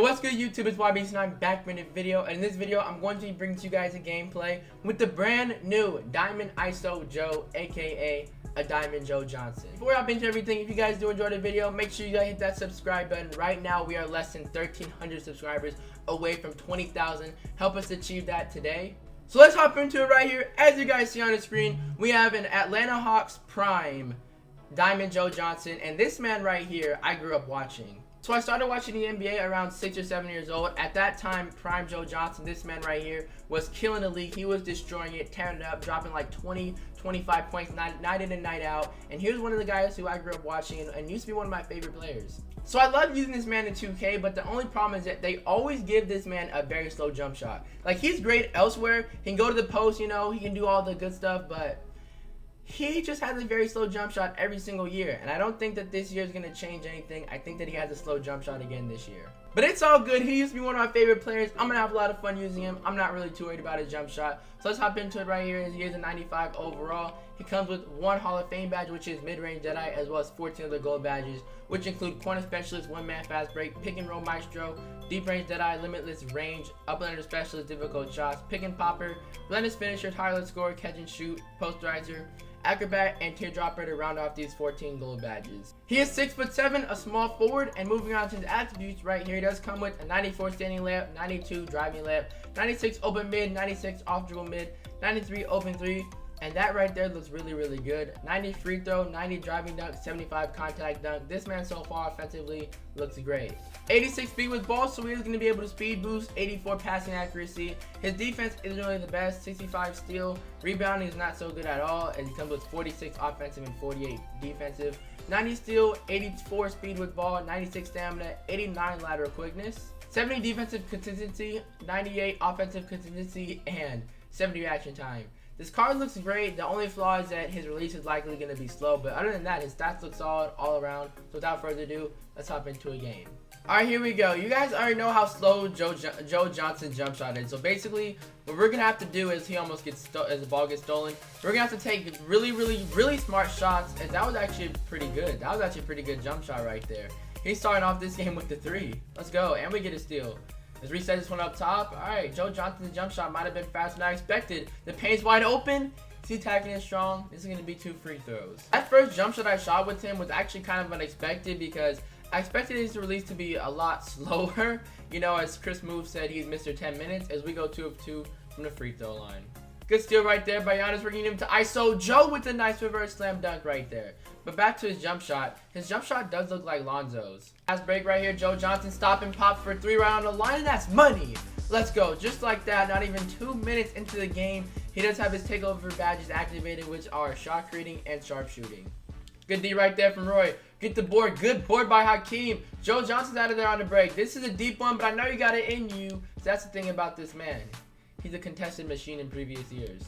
What's good, YouTube? It's YBC and I'm back with a video. And in this video, I'm going to be bringing to you guys a gameplay with the brand new Diamond ISO Joe, aka a Diamond Joe Johnson. Before I hop into everything, if you guys do enjoy the video, make sure you guys hit that subscribe button. Right now, we are less than 1,300 subscribers away from 20,000. Help us achieve that today. So let's hop into it right here. As you guys see on the screen, we have an Atlanta Hawks prime Diamond Joe Johnson. And this man right here, I grew up watching. So I started watching the NBA around 6 or 7 years old. At that time, prime Joe Johnson, this man right here, was killing the league. He was destroying it, tearing it up, dropping like 20, 25 points night in and night out. And he was one of the guys who I grew up watching and used to be one of my favorite players. So I love using this man in 2K, but the only problem is that they always give this man a very slow jump shot. Like, he's great elsewhere. He can go to the post, you know, he can do all the good stuff, but he just has a very slow jump shot every single year, and I don't think that this year is going to change anything. I think that he has a slow jump shot again this year. But it's all good. He used to be one of my favorite players. I'm going to have a lot of fun using him. I'm not really too worried about his jump shot. So let's hop into it right here. He is a 95 overall. He comes with 1 Hall of Fame badge, which is mid-range Jedi, as well as 14 other gold badges, which include corner specialist, 1-man fast break, pick and roll maestro, deep range Jedi, limitless range, uplander specialist, difficult shots, pick and popper, relentless finisher, tireless scorer, catch and shoot, posterizer, acrobat, and teardropper to round off these 14 gold badges. He is 6'7", a small forward, and moving on to his attributes right here, he does come with a 94 standing layup, 92 driving layup, 96 open mid, 96 off dribble mid, 93 open 3, and that right there looks really, really good. 90 free throw, 90 driving dunk, 75 contact dunk. This man so far offensively looks great. 86 speed with ball, so he is going to be able to speed boost. 84 passing accuracy. His defense isn't really the best. 65 steal. Rebounding is not so good at all, as he comes with 46 offensive and 48 defensive. 90 steal, 84 speed with ball, 96 stamina, 89 lateral quickness. 70 defensive consistency, 98 offensive consistency, and 70 reaction time. This card looks great. The only flaw is that his release is likely going to be slow, but other than that, his stats look solid all around. So without further ado, let's hop into a game. Alright, here we go. You guys already know how slow Joe Johnson's jump shot is. So basically, what we're going to have to do is he almost gets as the ball gets stolen. We're going to have to take really smart shots, and that was actually pretty good. That was actually a pretty good jump shot right there. He's starting off this game with the 3. Let's go, and we get a steal. Let's reset this one up top. Alright, Joe Johnson's jump shot might have been faster than I expected. The paint's wide open. He's attacking it strong. This is going to be 2 free throws. That first jump shot I shot with him was actually kind of unexpected because I expected his release to be a lot slower. You know, as Chris Move said, he's Mr. 10 minutes as we go 2 of 2 from the free throw line. Good steal right there by Giannis, bringing him to ISO Joe with a nice reverse slam dunk right there. But back to his jump shot. His jump shot does look like Lonzo's. Last break right here, Joe Johnson stop and pop for 3 right on the line, and that's money. Let's go. Just like that, not even 2 minutes into the game, he does have his takeover badges activated, which are shot creating and sharpshooting. Good D right there from Roy. Get the board. Good board by Hakeem. Joe Johnson's out of there on the break. This is a deep one, but I know you got it in you. So that's the thing about this man. He's a contested machine in previous years.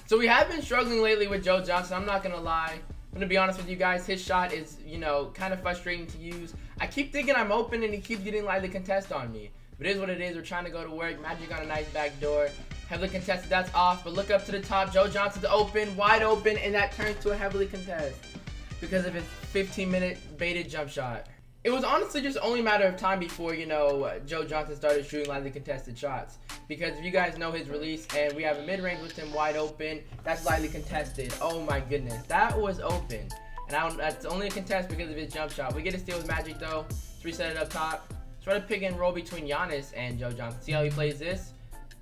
So we have been struggling lately with Joe Johnson. I'm not going to lie. I'm going to be honest with you guys. His shot is, you know, kind of frustrating to use. I keep thinking I'm open, and he keeps getting lightly contest on me. But it is what it is. We're trying to go to work. Magic on a nice back door. Heavily contested. That's off. But look up to the top. Joe Johnson's open, wide open, and that turns to a heavily contest because of his 15-minute baited jump shot. It was honestly just only a matter of time before, you know, Joe Johnson started shooting lightly contested shots. Because if you guys know his release, and we have a mid-range with him wide open, that's lightly contested. Oh my goodness, that was open. And that's only a contest because of his jump shot. We get a steal with Magic though. Let's reset it up top. Let's try to pick and roll between Giannis and Joe Johnson. See how he plays this?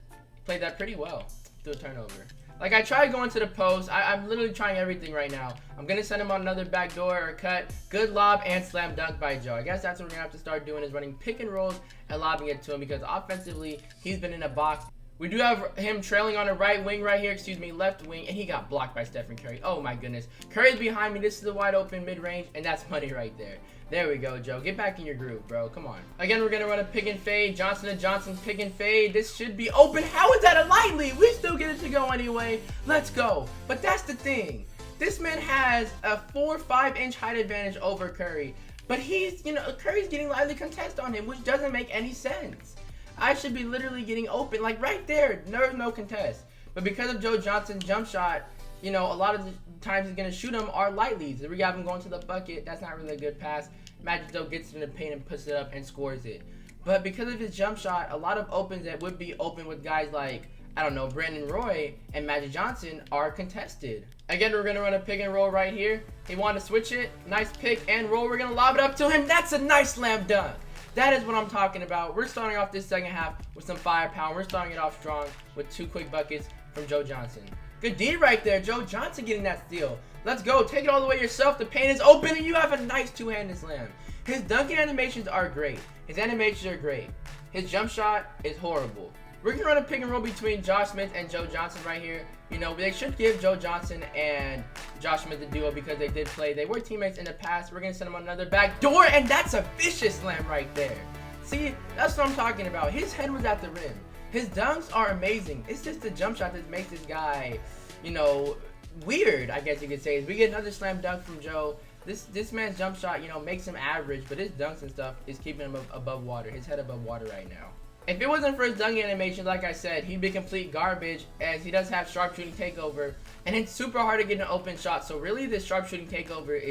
He played that pretty well. Do a turnover. Like, I tried going to the post. I'm literally trying everything right now. I'm going to send him on another back door or cut. Good lob and slam dunk by Joe. I guess that's what we're going to have to start doing, is running pick and rolls and lobbing it to him, because offensively, he's been in a box. We do have him trailing on the right wing right here, left wing, and he got blocked by Stephen Curry. Oh my goodness. Curry's behind me. This is the wide open mid-range, and that's money right there. There we go, Joe. Get back in your groove, bro. Come on. Again, we're going to run a pick and fade. Johnson to Johnson, pick and fade. This should be open. How is that a light lead? We still get it to go anyway. Let's go. But that's the thing. This man has a 4 or 5 inch height advantage over Curry. But he's, you know, Curry's getting lightly contest on him, which doesn't make any sense. I should be literally getting open. Like right there, there's no contest. But because of Joe Johnson's jump shot, you know, a lot of the times he's going to shoot them are light leads. If we have him going to the bucket, that's not really a good pass. Magic, though, gets in the paint and puts it up and scores it. but because of his jump shot, a lot of opens that would be open with guys like, I don't know, Brandon Roy and Magic Johnson are contested. Again, we're going to run a pick and roll right here. He wanted to switch it. Nice pick and roll. We're going to lob it up to him. That's a nice slam dunk. That is what I'm talking about. We're starting off this second half with some firepower. We're starting it off strong with 2 quick buckets from Joe Johnson. Good D right there. Joe Johnson getting that steal. Let's go. Take it all the way yourself. The paint is open, and you have a nice two-handed slam. His dunking animations are great. His animations are great. His jump shot is horrible. We're going to run a pick and roll between Josh Smith and Joe Johnson right here. You know, they should give Joe Johnson and Josh Smith the duo because they did play. They were teammates in the past. We're going to send them on another back door, and that's a vicious slam right there. See, that's what I'm talking about. His head was at the rim. His dunks are amazing. It's just the jump shot that makes this guy, you know, weird, I guess you could say. As we get another slam dunk from Joe. This man's jump shot, you know, makes him average, but his dunks and stuff is keeping him above water. His head above water right now. If it wasn't for his dunking animation, like I said, he'd be complete garbage, as he does have sharpshooting takeover, and it's super hard to get an open shot. So really, this sharpshooting takeover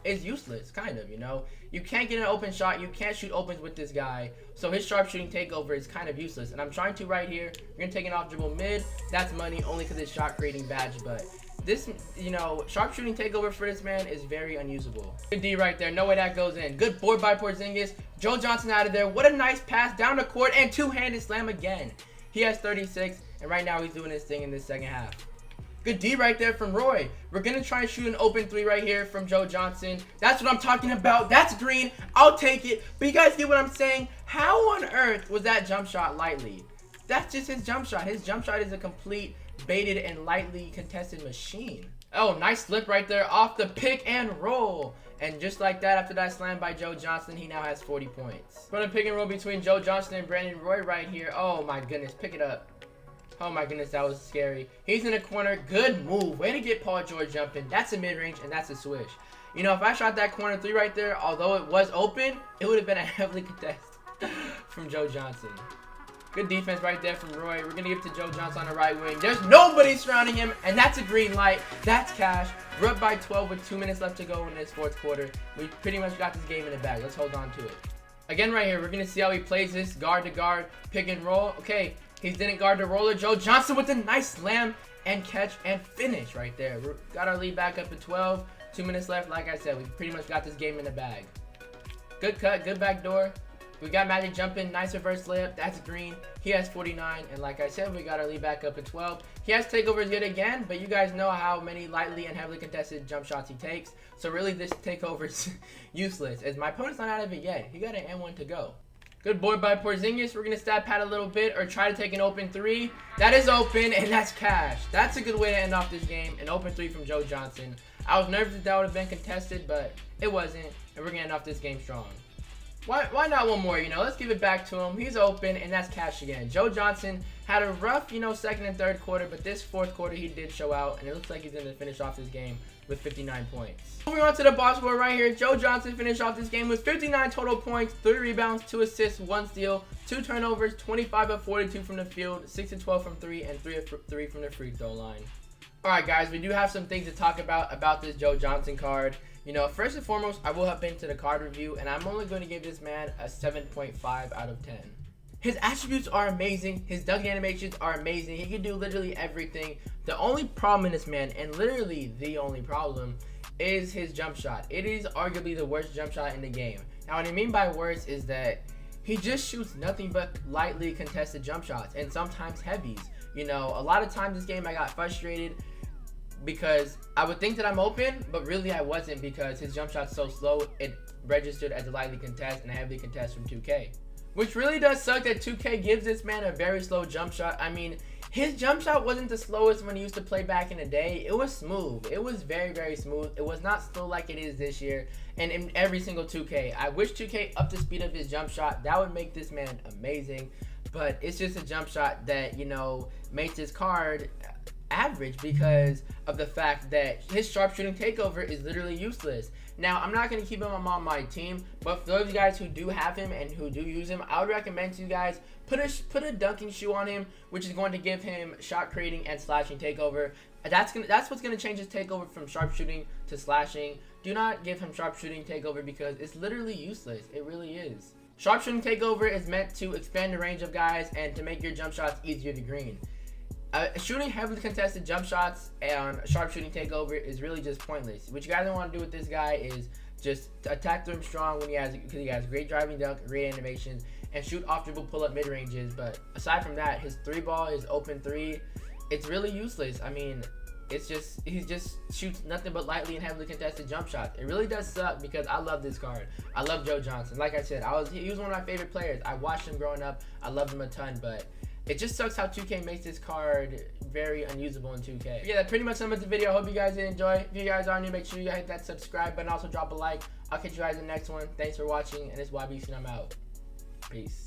is useless, kind of, you know. You can't get an open shot. You can't shoot opens with this guy. So his sharpshooting takeover is kind of useless. And I'm trying to right here. We're going to take an off dribble mid. That's money only because it's shot creating badge, but this, you know, sharpshooting takeover for this man is very unusable. Good D right there. No way that goes in. Good board by Porzingis. Joe Johnson out of there. What a nice pass down the court and two-handed slam again. He has 36, and right now he's doing his thing in this second half. Good D right there from Roy. We're going to try and shoot an open 3 right here from Joe Johnson. That's what I'm talking about. That's green. I'll take it. But you guys get what I'm saying? How on earth was that jump shot lightly? That's just his jump shot. His jump shot is a complete baited and lightly contested machine. Oh, nice slip right there off the pick and roll. And just like that, after that slam by Joe Johnson, he now has 40 points. Run a pick and roll between Joe Johnson and Brandon Roy right here. Oh my goodness, pick it up. Oh my goodness, that was scary. He's in the corner. Good move. Way to get Paul George jumping. That's a mid-range, and that's a swish. You know, if I shot that corner 3 right there, although it was open, it would have been a heavily contested from Joe Johnson. Good defense right there from Roy. We're going to give it to Joe Johnson on the right wing. There's nobody surrounding him, and that's a green light. That's cash. We're up by 12 with 2 minutes left to go in this fourth quarter. We pretty much got this game in the bag. Let's hold on to it. Again, right here, we're going to see how he plays this guard to guard, pick and roll. Okay. He didn't guard the roller. Joe Johnson with a nice slam and catch and finish right there. We got our lead back up to 12. 2 minutes left. Like I said, we pretty much got this game in the bag. Good cut. Good back door. We got Magic jumping. Nice reverse layup. That's green. He has 49. And like I said, we got our lead back up to 12. He has takeovers yet again, but you guys know how many lightly and heavily contested jump shots he takes. So really, this takeover is useless, as my opponent's not out of it yet. He got an N1 to go. Good board by Porzingis. We're going to stat pad a little bit or try to take an open 3. That is open, and that's cash. That's a good way to end off this game. An open 3 from Joe Johnson. I was nervous that would have been contested, but it wasn't, and we're going to end off this game strong. Why not one more, you know? Let's give it back to him. He's open, and that's cash again. Joe Johnson had a rough, you know, second and third quarter, but this fourth quarter he did show out, and it looks like he's going to finish off this game with 59 points. Moving on to the box score right here, Joe Johnson finished off this game with 59 total points, 3 rebounds, 2 assists, 1 steal, 2 turnovers, 25 of 42 from the field, 6 of 12 from 3, and 3 of 3 from the free throw line. Alright guys, we do have some things to talk about this Joe Johnson card. You know, first and foremost, I will hop into the card review, and I'm only going to give this man a 7.5 out of 10. His attributes are amazing. His dunking animations are amazing. He can do literally everything. The only problem in this man, and literally the only problem, is his jump shot. It is arguably the worst jump shot in the game. Now, what I mean by worst is that he just shoots nothing but lightly contested jump shots, and sometimes heavies. You know, a lot of times this game I got frustrated because I would think that I'm open, but really I wasn't, because his jump shot's so slow, it registered as a lightly contest and a heavily contest from 2K. Which really does suck that 2K gives this man a very slow jump shot. I mean, his jump shot wasn't the slowest when he used to play back in the day. It was smooth. It was very, very smooth. It was not slow like it is this year and in every single 2K. I wish 2K upped the speed of his jump shot. That would make this man amazing. But it's just a jump shot that, you know, makes his card average because of the fact that his sharpshooting takeover is literally useless. Now, I'm not going to keep him on my team, but for those of you guys who do have him and who do use him, I would recommend to you guys put a dunking shoe on him, which is going to give him shot creating and slashing takeover. That's what's going to change his takeover from sharpshooting to slashing. Do not give him sharpshooting takeover because it's literally useless. It really is. Sharpshooting Takeover is meant to expand the range of guys and to make your jump shots easier to green. Shooting heavily contested jump shots on Sharpshooting Takeover is really just pointless. What you guys want to do with this guy is just attack the rim strong because he has great driving dunk, great animations, and shoot off dribble pull up mid ranges. But aside from that, his 3-ball, his open 3, it's really useless. I mean, he just shoots nothing but lightly and heavily contested jump shots. It really does suck because I love this card. I love Joe Johnson. Like I said, he was one of my favorite players. I watched him growing up. I loved him a ton, but it just sucks how 2K makes this card very unusable in 2K. Yeah, that pretty much sums up the video. I hope you guys did enjoy. If you guys are new, make sure you hit that subscribe button. Also drop a like. I'll catch you guys in the next one. Thanks for watching, and it's YBC and I'm out. Peace.